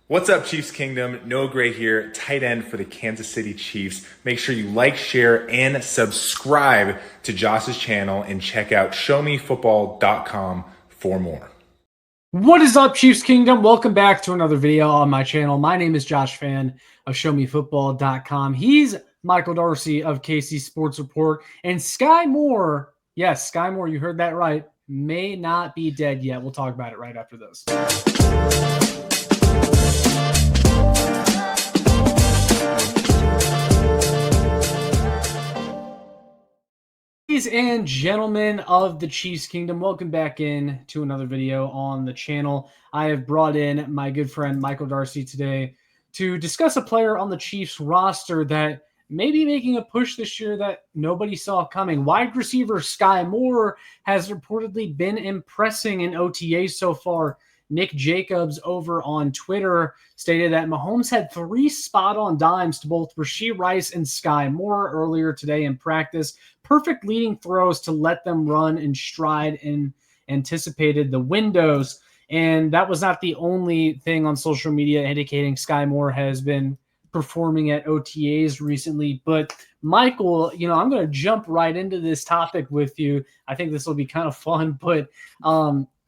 What's up, Chiefs Kingdom? Noah Gray here, tight end for the Kansas City Chiefs. Make sure you like, share, and subscribe to Josh's channel and check out showmefootball.com for more. What is up, Chiefs Kingdom? Welcome back to another video on my channel. My name is Josh Fann of showmefootball.com. He's Michael D'Arcy of KC Sports Report. And Skyy Moore, yes, Skyy Moore, you heard that right, may not be dead yet. We'll talk about it right after this. Ladies and gentlemen of the Chiefs Kingdom, welcome back in to another video on the channel. I have brought in my good friend Michael D'Arcy today to discuss a player on the Chiefs roster that may be making a push this year that nobody saw coming. Wide receiver Skyy Moore has reportedly been impressing in OTAs so far. Nick Jacobs over on Twitter stated that Mahomes had 3 spot-on dimes to both Rashee Rice and Skyy Moore earlier today in practice. Perfect leading throws to let them run in stride and anticipated the windows. And that was not the only thing on social media indicating Skyy Moore has been performing at OTAs recently. But Michael, I'm going to jump right into this topic with you. I think this will be kind of fun, but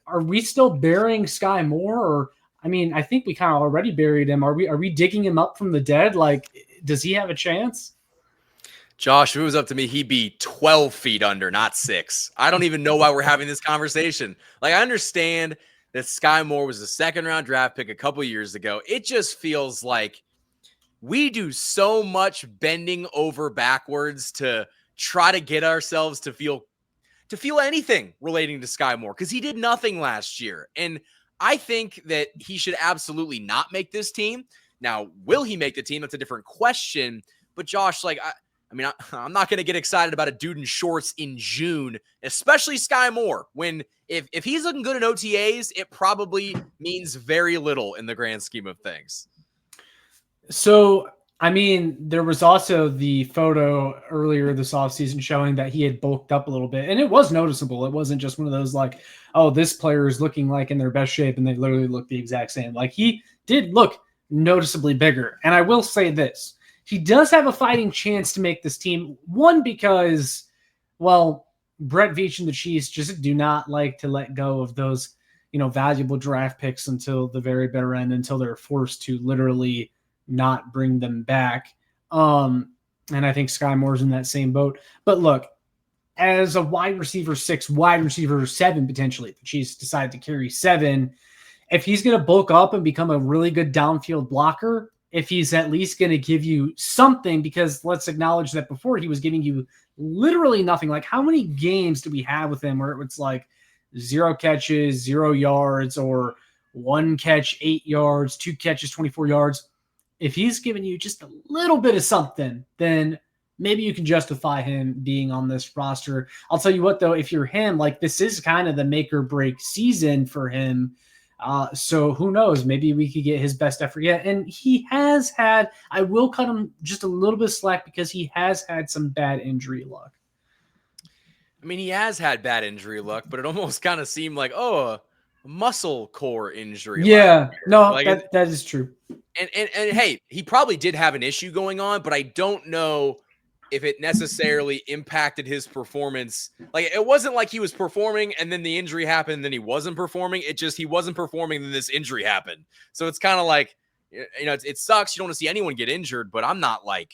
are we still burying Skyy Moore? Or, I think we kind of already buried him. Are we digging him up from the dead? Like, does he have a chance? Josh, if it was up to me, he'd be 12 feet under, not 6. I don't even know why we're having this conversation. Like, I understand that Skyy Moore was a second-round draft pick a couple years ago. It just feels like we do so much bending over backwards to try to get ourselves to feel anything relating to Skyy Moore, because he did nothing last year. And I think that he should absolutely not make this team. Now, will he make the team? That's a different question. But Josh, I'm not going to get excited about a dude in shorts in June, especially Skyy Moore, when if he's looking good in OTAs, it probably means very little in the grand scheme of things. So, there was also the photo earlier this offseason showing that he had bulked up a little bit, and it was noticeable. It wasn't just one of those like, oh, this player is looking like in their best shape, and they literally look the exact same. Like, he did look noticeably bigger. And I will say this. He does have a fighting chance to make this team. One, because, well, Brett Veach and the Chiefs just do not like to let go of those, valuable draft picks until the very bitter end, until they're forced to literally not bring them back. And I think Skyy Moore's in that same boat. But look, as a wide receiver 6, wide receiver 7, potentially, if the Chiefs decide to carry 7, if he's going to bulk up and become a really good downfield blocker, if he's at least going to give you something, because let's acknowledge that before he was giving you literally nothing. Like, how many games do we have with him where it's like 0 catches, 0 yards, or 1 catch, 8 yards, 2 catches, 24 yards? If he's giving you just a little bit of something, then maybe you can justify him being on this roster. I'll tell you what, though, if you're him, like, this is kind of the make or break season for him. So who knows? Maybe we could get his best effort yet. And he has had, I will cut him just a little bit of slack because he has had some bad injury luck. He has had bad injury luck, but it almost kind of seemed like, a muscle core injury. Yeah, no, that is true. And hey, he probably did have an issue going on, but I don't know if it necessarily impacted his performance. Like, it wasn't like he was performing and then the injury happened and then he wasn't performing. It just, he wasn't performing and then this injury happened. So it's kind of like, it sucks. You don't want to see anyone get injured, but I'm not like,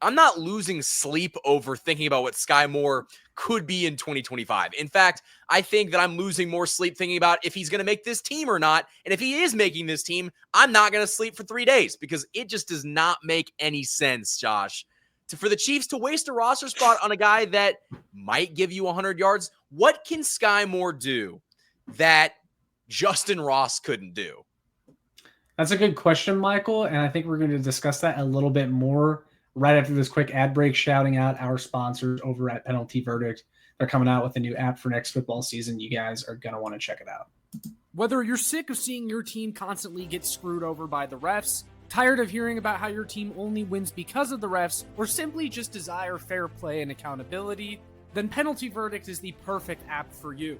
I'm not losing sleep over thinking about what Skyy Moore could be in 2025. In fact, I think that I'm losing more sleep thinking about if he's going to make this team or not. And if he is making this team, I'm not going to sleep for 3 days, because it just does not make any sense, Josh, for the Chiefs to waste a roster spot on a guy that might give you 100 yards. What can Skyy Moore do that Justin Ross couldn't do? That's a good question, Michael, and I think we're going to discuss that a little bit more right after this quick ad break, shouting out our sponsors over at Penalty Verdict. They're coming out with a new app for next football season. You guys are going to want to check it out. Whether you're sick of seeing your team constantly get screwed over by the refs, tired of hearing about how your team only wins because of the refs, or simply just desire fair play and accountability, then Penalty Verdict is the perfect app for you.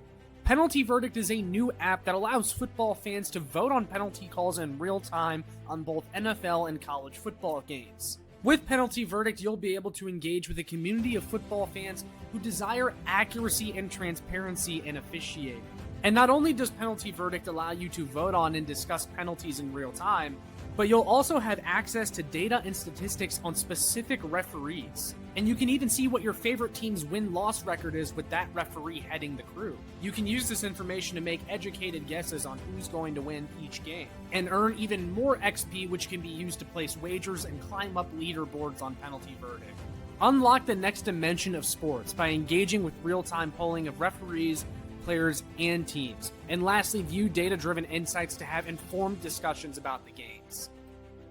Penalty Verdict is a new app that allows football fans to vote on penalty calls in real time on both NFL and college football games. With Penalty Verdict, you'll be able to engage with a community of football fans who desire accuracy and transparency in officiating. And not only does Penalty Verdict allow you to vote on and discuss penalties in real time, but you'll also have access to data and statistics on specific referees. And you can even see what your favorite team's win-loss record is with that referee heading the crew. You can use this information to make educated guesses on who's going to win each game, and earn even more XP, which can be used to place wagers and climb up leaderboards on Penalty Verdict. Unlock the next dimension of sports by engaging with real-time polling of referees, players, and teams. And lastly, view data-driven insights to have informed discussions about the games.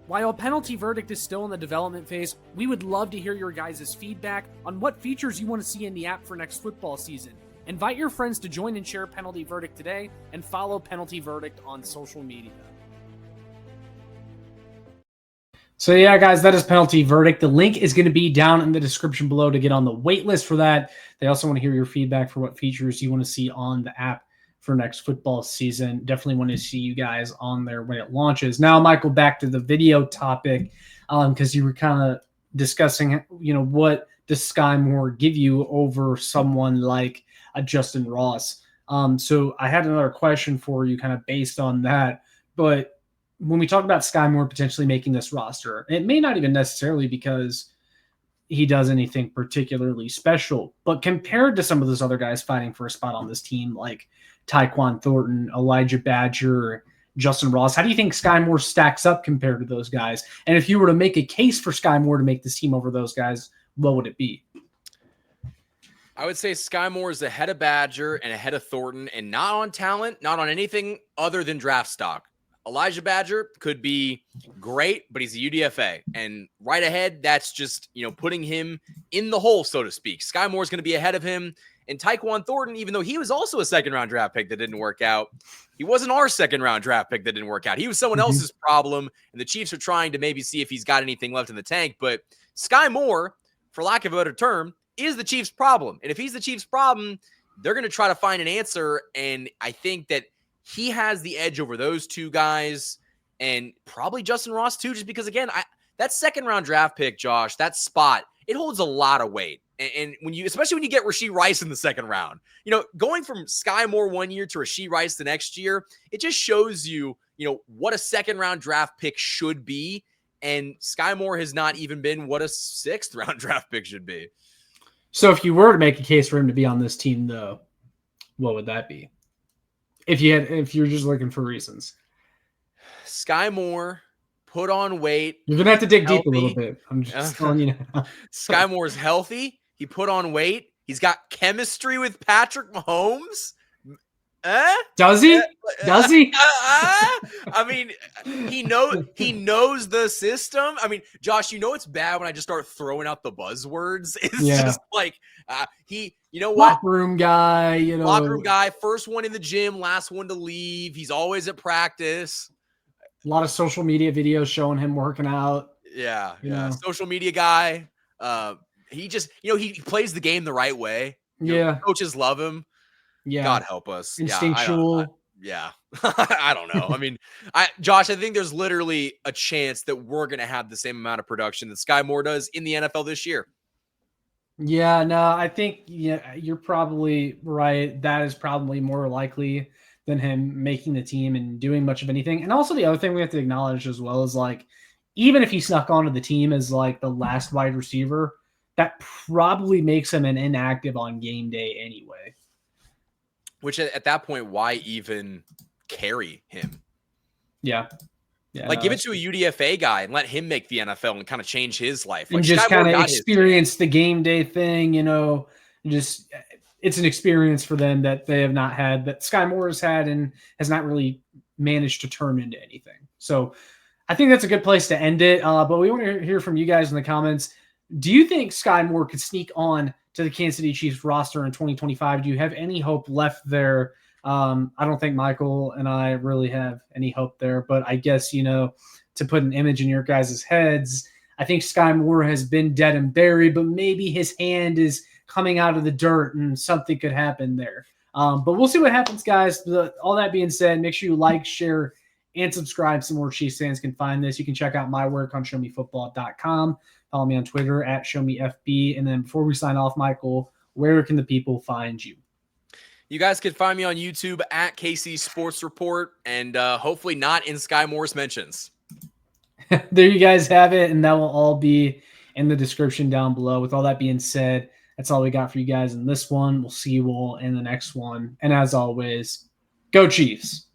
While Penalty Verdict is still in the development phase, we would love to hear your guys' feedback on what features you want to see in the app for next football season. Invite your friends to join and share Penalty Verdict today, and follow Penalty Verdict on social media. So yeah, guys, that is Penalty Verdict. The link is going to be down in the description below to get on the wait list for that. They also want to hear your feedback for what features you want to see on the app for next football season. Definitely want to see you guys on there when it launches. Now, Michael, back to the video topic, because you were kind of discussing, what does Skyy Moore give you over someone like a Justin Ross? So I had another question for you kind of based on that, but when we talk about Skyy Moore potentially making this roster, it may not even necessarily because he does anything particularly special, but compared to some of those other guys fighting for a spot on this team, like Tyquan Thornton, Elijah Badger, Justin Ross, how do you think Skyy Moore stacks up compared to those guys? And if you were to make a case for Skyy Moore to make this team over those guys, what would it be? I would say Skyy Moore is ahead of Badger and ahead of Thornton, and not on talent, not on anything other than draft stock. Elijah Badger could be great, but he's a UDFA. And right ahead, that's just, putting him in the hole, so to speak. Skyy Moore is going to be ahead of him. And Tyquan Thornton, even though he was also a second-round draft pick that didn't work out, he wasn't our second-round draft pick that didn't work out. He was someone else's problem, and the Chiefs are trying to maybe see if he's got anything left in the tank. But Skyy Moore, for lack of a better term, is the Chiefs' problem. And if he's the Chiefs' problem, they're going to try to find an answer. And I think that he has the edge over those two guys, and probably Justin Ross too, just because, again, that second-round draft pick, Josh, that spot, it holds a lot of weight. And especially when you get Rashee Rice in the second round, going from Skyy Moore 1 year to Rashee Rice the next year, it just shows you, what a second-round draft pick should be. And Skyy Moore has not even been what a sixth-round draft pick should be. So if you were to make a case for him to be on this team, though, what would that be? If you're just looking for reasons. Skyy Moore put on weight. You're gonna have to dig healthy. deep a little bit. I'm just telling you now. Skyy Moore's healthy. He put on weight. He's got chemistry with Patrick Mahomes. Does he? Does he? I mean, he knows the system. I mean, Josh, it's bad when I just start throwing out the buzzwords. It's just like what? Locker room guy, Locker room guy, first one in the gym, last one to leave. He's always at practice. A lot of social media videos showing him working out. Yeah. Social media guy. He just, he plays the game the right way. Coaches love him. Yeah. God help us. Instinctual. I don't know. I mean, Josh, I think there's literally a chance that we're going to have the same amount of production that Skyy Moore does in the NFL this year. Yeah, no, I think you're probably right. That is probably more likely than him making the team and doing much of anything. And also the other thing we have to acknowledge as well is, like, even if he snuck onto the team as like the last wide receiver, that probably makes him an inactive on game day anyway. Which at that point, why even carry him? Yeah, give it to a UDFA guy and let him make the NFL and kind of change his life. And just kind of experience the game day thing, just it's an experience for them that they have not had, that Skyy Moore has had and has not really managed to turn into anything. So I think that's a good place to end it. But we want to hear from you guys in the comments. Do you think Skyy Moore could sneak on to the Kansas City Chiefs roster in 2025? Do you have any hope left there? I don't think Michael and I really have any hope there, but I guess, to put an image in your guys' heads, I think Skyy Moore has been dead and buried, but maybe his hand is coming out of the dirt and something could happen there. But we'll see what happens, guys. All that being said, make sure you like, share, and subscribe so more Chiefs fans can find this. You can check out my work on showmefootball.com. Follow me on Twitter at showmefb. And then before we sign off, Michael, where can the people find you? You guys can find me on YouTube at KC Sports Report, and hopefully not in Skyy Moore's mentions. There you guys have it, and that will all be in the description down below. With all that being said, that's all we got for you guys in this one. We'll see you all in the next one. And as always, go Chiefs.